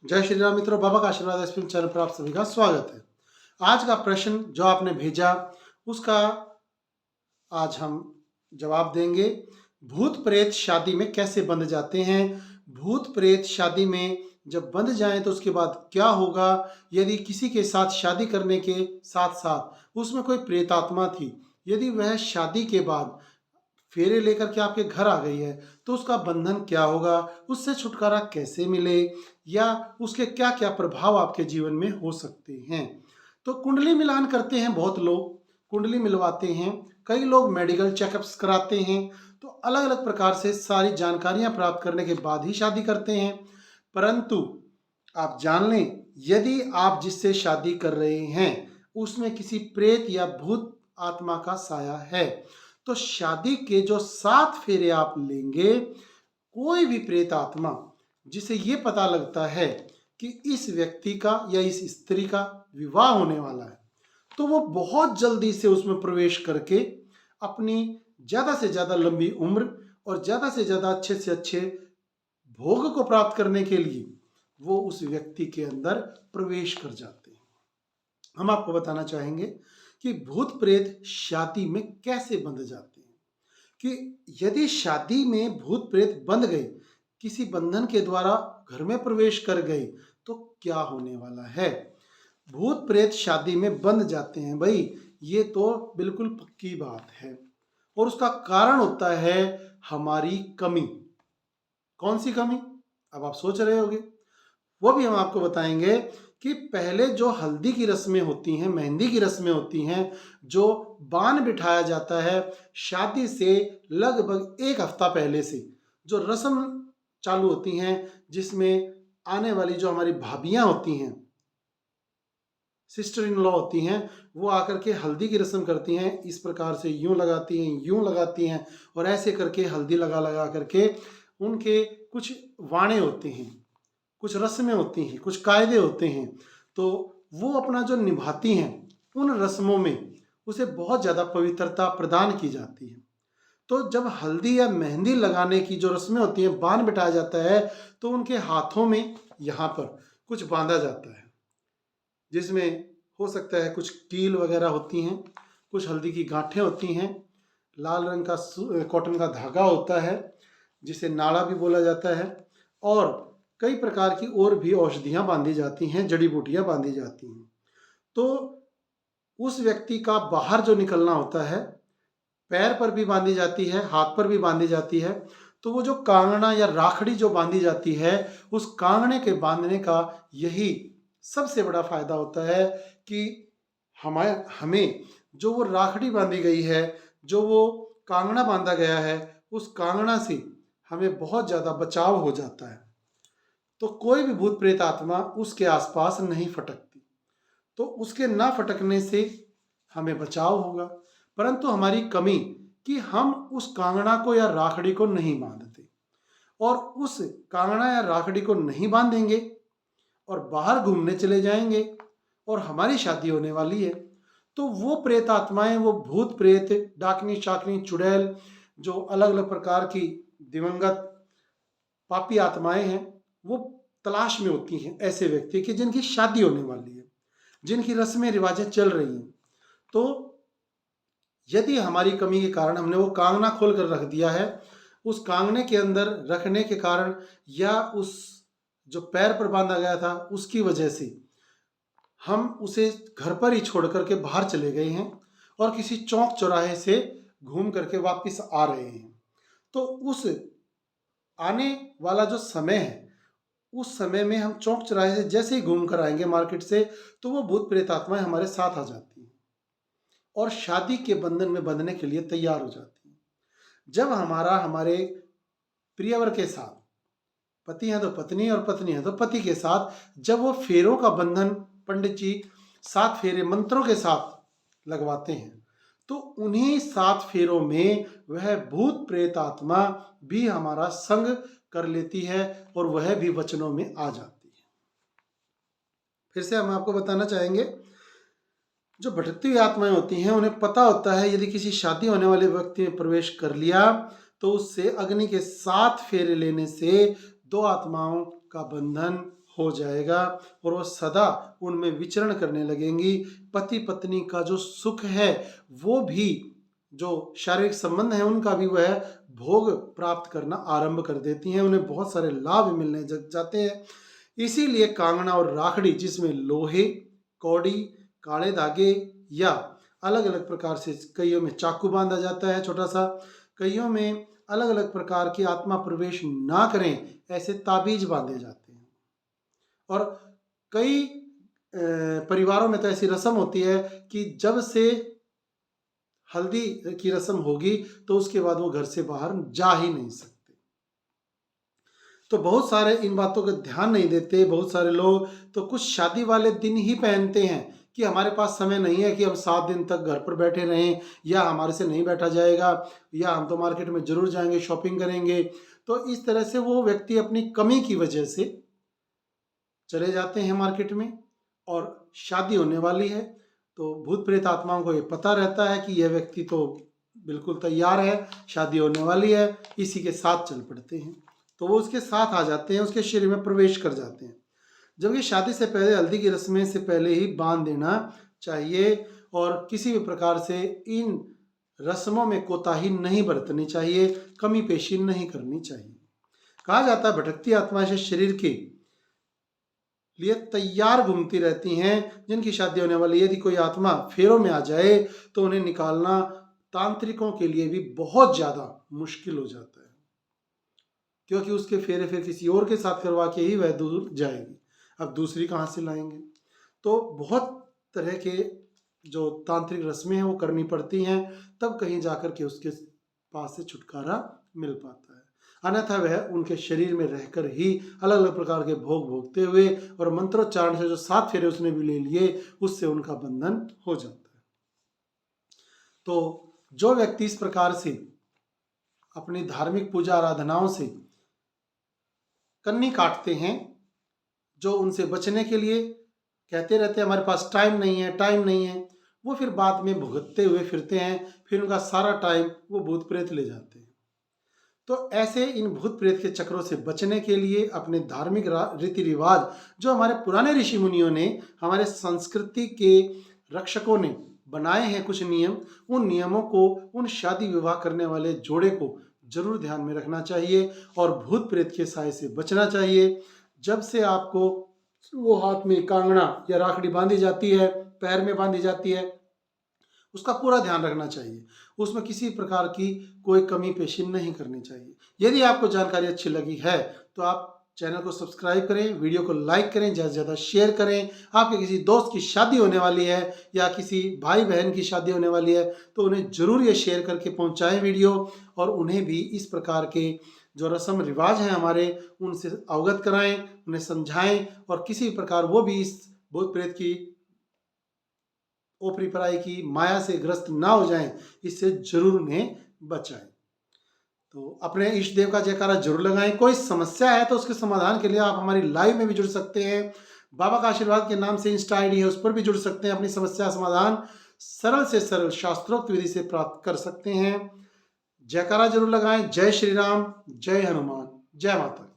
जय श्री राम मित्रों, बाबा का आशीर्वाद एसपी चैनल पर आप सभी का स्वागत है। आज का प्रश्न जो आपने भेजा उसका आज हम जवाब देंगे। भूत प्रेत शादी में कैसे बंध जाते हैं? भूत प्रेत शादी में जब बंध जाएं तो उसके बाद क्या होगा? यदि किसी के साथ शादी करने के साथ साथ उसमें कोई प्रेतात्मा थी, यदि वह शादी के बाद फेरे लेकर के आपके घर आ गई है तो उसका बंधन क्या होगा? उससे छुटकारा कैसे मिले? या उसके क्या क्या प्रभाव आपके जीवन में हो सकते हैं? तो कुंडली मिलान करते हैं बहुत लोग, कुंडली मिलवाते हैं, कई लोग मेडिकल चेकअप्स कराते हैं। तो अलग अलग प्रकार से सारी जानकारियां प्राप्त करने के बाद ही शादी करते हैं। परंतु आप जान लें, यदि आप जिससे शादी कर रहे हैं उसमें किसी प्रेत या भूत आत्मा का साया है तो शादी के जो 7 फेरे आप लेंगे, कोई भी प्रेत आत्मा जिसे ये पता लगता है कि इस व्यक्ति का या इस स्त्री का विवाह होने वाला है, तो वो बहुत जल्दी से उसमें प्रवेश करके अपनी ज़्यादा से ज़्यादा लंबी उम्र और ज़्यादा से ज़्यादा अच्छे से अच्छे भोग को प्राप्त करने के लिए वो उस व्यक्ति के अंदर प्रवेश कर जाते हैं। हम आपको बताना चाहेंगे कि भूत प्रेत शादी में कैसे बंध जाते हैं। कि यदि शादी में भूत प्रेत बंध गए, किसी बंधन के द्वारा घर में प्रवेश कर गए, तो क्या होने वाला है? भूत प्रेत शादी में बंध जाते हैं भाई, ये तो बिल्कुल पक्की बात है। और उसका कारण होता है हमारी कमी। कौन सी कमी? अब आप सोच रहे होंगे, वो भी हम आपको बताएंगे कि पहले जो हल्दी की रस्में होती हैं, मेहंदी की रस्में होती हैं, जो बान बिठाया जाता है, शादी से लगभग 1 हफ्ता पहले से जो रस्म चालू होती हैं, जिसमें आने वाली जो हमारी भाभियां होती हैं, सिस्टर इन लॉ होती हैं, वो आकर के हल्दी की रस्म करती हैं। इस प्रकार से यूं लगाती हैं, यूं लगाती हैं, और ऐसे करके हल्दी लगा लगा करके उनके कुछ वाणे होते हैं, कुछ रस्में होती हैं, कुछ कायदे होते हैं। तो वो अपना जो निभाती हैं, उन रस्मों में उसे बहुत ज़्यादा पवित्रता प्रदान की जाती है। तो जब हल्दी या मेहंदी लगाने की जो रस्में होती हैं, बान बिठाया जाता है, तो उनके हाथों में यहाँ पर कुछ बांधा जाता है, जिसमें हो सकता है कुछ कील वगैरह होती हैं, कुछ हल्दी की गांठें होती हैं, लाल रंग का कॉटन का धागा होता है जिसे नाड़ा भी बोला जाता है, और कई प्रकार की और भी औषधियाँ बांधी जाती हैं, जड़ी बूटियाँ बांधी जाती हैं। तो उस व्यक्ति का बाहर जो निकलना होता है, पैर पर भी बांधी जाती है, हाथ पर भी बांधी जाती है। तो वो जो कांगना या राखड़ी जो बांधी जाती है, उस कांगने के बांधने का यही सबसे बड़ा फायदा होता है कि हमें जो वो राखड़ी बांधी गई है, जो वो कांगना बांधा गया है, उस कांगना से हमें बहुत ज़्यादा बचाव हो जाता है। तो कोई भी भूत प्रेत आत्मा उसके आसपास नहीं फटकती। तो उसके ना फटकने से हमें बचाव होगा। परंतु हमारी कमी कि हम उस कांगड़ा को या राखड़ी को नहीं बांधते, और उस कांगड़ा या राखड़ी को नहीं बांधेंगे और बाहर घूमने चले जाएंगे और हमारी शादी होने वाली है, तो वो प्रेत आत्माएं, वो भूत प्रेत, डाकनी चाकनी चुड़ैल, जो अलग अलग प्रकार की दिवंगत पापी आत्माएं हैं, वो तलाश में होती हैं ऐसे व्यक्ति की जिनकी शादी होने वाली है, जिनकी रस्में रिवाजें चल रही हैं। तो यदि हमारी कमी के कारण हमने वो कांगना खोल कर रख दिया है, उस कांगने के अंदर रखने के कारण या उस जो पैर पर बांधा गया था उसकी वजह से हम उसे घर पर ही छोड़ करके बाहर चले गए हैं और किसी चौक चौराहे से घूम करके वापस आ रहे हैं, तो उस आने वाला जो समय है, उस समय में हम चौक चौराहे से जैसे ही घूम कर आएंगे मार्केट से, तो वो भूत प्रेत आत्माएं हमारे साथ आ जाती हैं और शादी के बंधन में बंधने के लिए तैयार हो जाती हैं। जब हमारे प्रियवर के साथ, पति हैं तो पत्नी और पत्नी है तो पति के साथ, जब वो फेरों का बंधन पंडित जी 7 फेरे मंत्रों के साथ लगवाते हैं, तो उन्हीं 7 फेरों में वह भूत प्रेत आत्मा भी हमारा संग कर लेती है और वह भी वचनों में आ जाती है। फिर से हम आपको बताना चाहेंगे, जो भटकती हुई आत्माएं होती हैं, उन्हें पता होता है यदि किसी शादी होने वाले व्यक्ति में प्रवेश कर लिया तो उससे अग्नि के 7 फेरे लेने से 2 आत्माओं का बंधन हो जाएगा और वो सदा उनमें विचरण करने लगेंगी। पति पत्नी का जो सुख है वो भी, जो शारीरिक संबंध है उनका भी वह भोग प्राप्त करना आरंभ कर देती हैं, उन्हें बहुत सारे लाभ मिलने जाते हैं। इसीलिए कांगड़ा और राखड़ी, जिसमें लोहे, कौड़ी, काले धागे या अलग अलग प्रकार से, कईयों में चाकू बांधा जाता है छोटा सा, कईयों में अलग अलग प्रकार की आत्मा प्रवेश ना करें ऐसे ताबीज बांधे जाते हैं। और कई परिवारों में तो ऐसी रस्म होती है कि जब से हल्दी की रस्म होगी तो उसके बाद वो घर से बाहर जा ही नहीं सकते। तो बहुत सारे इन बातों का ध्यान नहीं देते। बहुत सारे लोग तो कुछ शादी वाले दिन ही पहनते हैं कि हमारे पास समय नहीं है कि हम 7 दिन तक घर पर बैठे रहें, या हमारे से नहीं बैठा जाएगा, या हम तो मार्केट में जरूर जाएंगे, शॉपिंग करेंगे। तो इस तरह से वो व्यक्ति अपनी कमी की वजह से चले जाते हैं मार्केट में, और शादी होने वाली है तो भूत प्रेत आत्माओं को ये पता रहता है कि यह व्यक्ति तो बिल्कुल तैयार है, शादी होने वाली है, इसी के साथ चल पड़ते हैं। तो वो उसके साथ आ जाते हैं, उसके शरीर में प्रवेश कर जाते हैं। जबकि शादी से पहले हल्दी की रस्में से पहले ही बांध देना चाहिए, और किसी भी प्रकार से इन रस्मों में कोताही नहीं बरतनी चाहिए, कमी पेशी नहीं करनी चाहिए। कहा जाता है भटकती आत्मा से शरीर के लिए तैयार घूमती रहती हैं, जिनकी शादी होने वाली। यदि कोई आत्मा फेरों में आ जाए तो उन्हें निकालना तांत्रिकों के लिए भी बहुत ज्यादा मुश्किल हो जाता है, क्योंकि उसके फेरे फिर किसी और के साथ करवा के ही वह दूर जाएगी। अब दूसरी कहाँ से लाएंगे? तो बहुत तरह के जो तांत्रिक रस्में हैं वो करनी पड़ती हैं, तब कहीं जाकर के उसके पास से छुटकारा मिल पाता है। अन्यथा वह उनके शरीर में रहकर ही अलग अलग प्रकार के भोग भोगते हुए और मंत्रोच्चारण से जो 7 फेरे उसने भी ले लिए, उससे उनका बंधन हो जाता है। तो जो व्यक्ति इस प्रकार से अपनी धार्मिक पूजा आराधनाओं से कन्नी काटते हैं, जो उनसे बचने के लिए कहते रहते हैं हमारे पास टाइम नहीं है, टाइम नहीं है, वो फिर बाद में भुगतते हुए फिरते हैं, फिर उनका सारा टाइम वो भूत प्रेत ले जाते हैं। तो ऐसे इन भूत प्रेत के चक्रों से बचने के लिए अपने धार्मिक रीति रिवाज, जो हमारे पुराने ऋषि मुनियों ने, हमारे संस्कृति के रक्षकों ने बनाए हैं कुछ नियम, उन नियमों को उन शादी विवाह करने वाले जोड़े को जरूर ध्यान में रखना चाहिए और भूत प्रेत के साय से बचना चाहिए। जब से आपको वो हाथ में कांगड़ा या राखड़ी बांधी जाती है, पैर में बांधी जाती है, उसका पूरा ध्यान रखना चाहिए, उसमें किसी प्रकार की कोई कमी पेशी नहीं करनी चाहिए। यदि आपको जानकारी अच्छी लगी है तो आप चैनल को सब्सक्राइब करें, वीडियो को लाइक करें, ज़्यादा से ज़्यादा शेयर करें। आपके किसी दोस्त की शादी होने वाली है या किसी भाई बहन की शादी होने वाली है तो उन्हें ज़रूर ये शेयर करके पहुंचाएं वीडियो, और उन्हें भी इस प्रकार के जो रस्म रिवाज हैं हमारे, उनसे अवगत कराएं, उन्हें समझाएं, और किसी प्रकार वो भी इस भूत प्रेत की ओपरी पराई की माया से ग्रस्त ना हो जाएं, इससे जरूर उन्हें बचाएं। तो अपने इष्ट देव का जयकारा जरूर लगाएं। कोई समस्या है तो उसके समाधान के लिए आप हमारी लाइव में भी जुड़ सकते हैं। बाबा का आशीर्वाद के नाम से इंस्टा आईडी है, उस पर भी जुड़ सकते हैं। अपनी समस्या समाधान सरल से सरल शास्त्रोक्त विधि से प्राप्त कर सकते हैं। जयकारा जरूर लगाएं। जय श्री राम, जय हनुमान, जय माता।